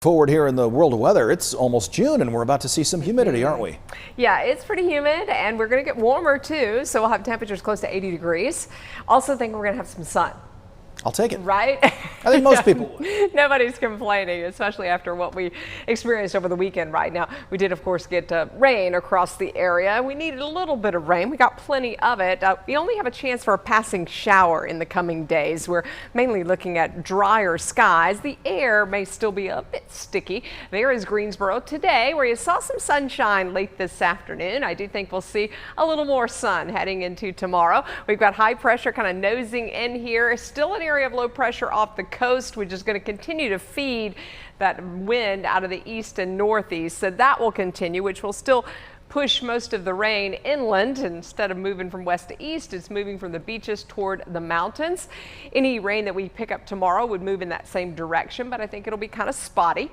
Forward here in the world of weather, it's almost June and we're about to see some humidity, aren't we? Yeah, it's pretty humid and we're going to get warmer too, so we'll have temperatures close to 80 degrees. Also think we're going to have some sun. I'll take it. Right? I think most people would. Nobody's complaining, especially after what we experienced over the weekend. Right now, we did, of course, get rain across the area. We needed a little bit of rain. We got plenty of it. We only have a chance for a passing shower in the coming days. We're mainly looking at drier skies. The air may still be a bit sticky. There is Greensboro today, where you saw some sunshine late this afternoon. I do think we'll see a little more sun heading into tomorrow. We've got high pressure kind of nosing in here. Still an area of low pressure off the coast, which is going to continue to feed that wind out of the east and northeast. So that will continue, which will still push most of the rain inland. Instead of moving from west to east, it's moving from the beaches toward the mountains. Any rain that we pick up tomorrow would move in that same direction, but I think it'll be kind of spotty.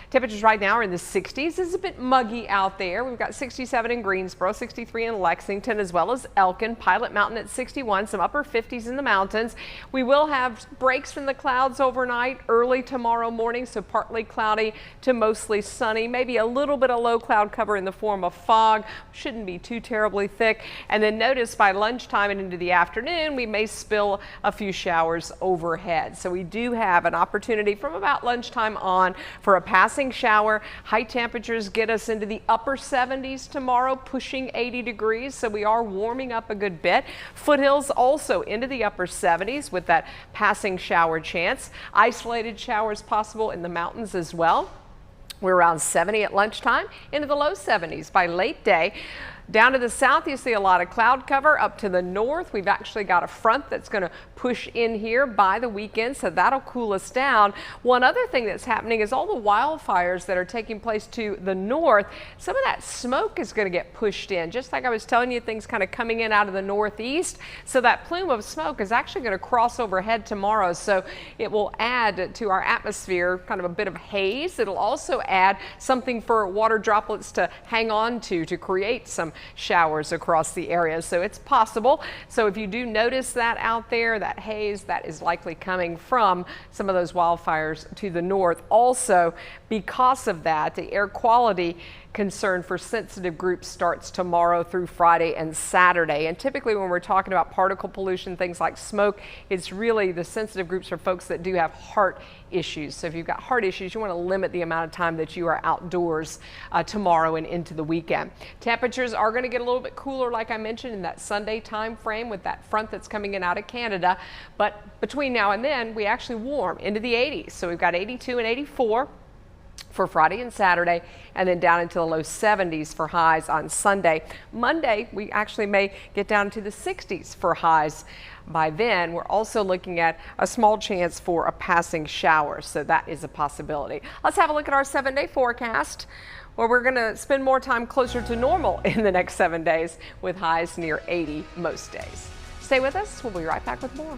Temperatures right now are in the 60s. It's a bit muggy out there. We've got 67 in Greensboro, 63 in Lexington, as well as Elkin, Pilot Mountain at 61, some upper 50s in the mountains. We will have breaks from the clouds overnight, early tomorrow morning, so partly cloudy to mostly sunny, maybe a little bit of low cloud cover in the form of fog. Shouldn't be too terribly thick. And then notice by lunchtime and into the afternoon, we may spill a few showers overhead. So we do have an opportunity from about lunchtime on for a passing shower. High temperatures get us into the upper 70s tomorrow, pushing 80 degrees. So we are warming up a good bit. Foothills also into the upper 70s with that passing shower chance. Isolated showers possible in the mountains as well. We're around 70 at lunchtime, into the low 70s by late day. Down to the south, you see a lot of cloud cover. Up to the north, we've actually got a front that's going to push in here by the weekend, so that'll cool us down. One other thing that's happening is all the wildfires that are taking place to the north, some of that smoke is going to get pushed in. Just like I was telling you, things kind of coming in out of the northeast. So that plume of smoke is actually going to cross overhead tomorrow, so it will add to our atmosphere kind of a bit of haze. It'll also add something for water droplets to hang on to create some showers across the area. So it's possible. So if you do notice that out there, that haze, that is likely coming from some of those wildfires to the north. Also, because of that, the air quality concern for sensitive groups starts tomorrow through Friday and Saturday. And typically when we're talking about particle pollution, things like smoke, it's really the sensitive groups are folks that do have heart issues. So if you've got heart issues, you want to limit the amount of time that you are outdoors tomorrow and into the weekend. Temperatures are going to get a little bit cooler, like I mentioned, in that Sunday time frame with that front that's coming in out of Canada. But between now and then, we actually warm into the 80s. So we've got 82 and 84 for Friday and Saturday, and then down into the low 70s for highs on Sunday. Monday, we actually may get down to the 60s for highs. By then, we're also looking at a small chance for a passing shower, so that is a possibility. Let's have a look at our 7-day forecast, where we're going to spend more time closer to normal in the next 7 days with highs near 80 most days. Stay with us. We'll be right back with more.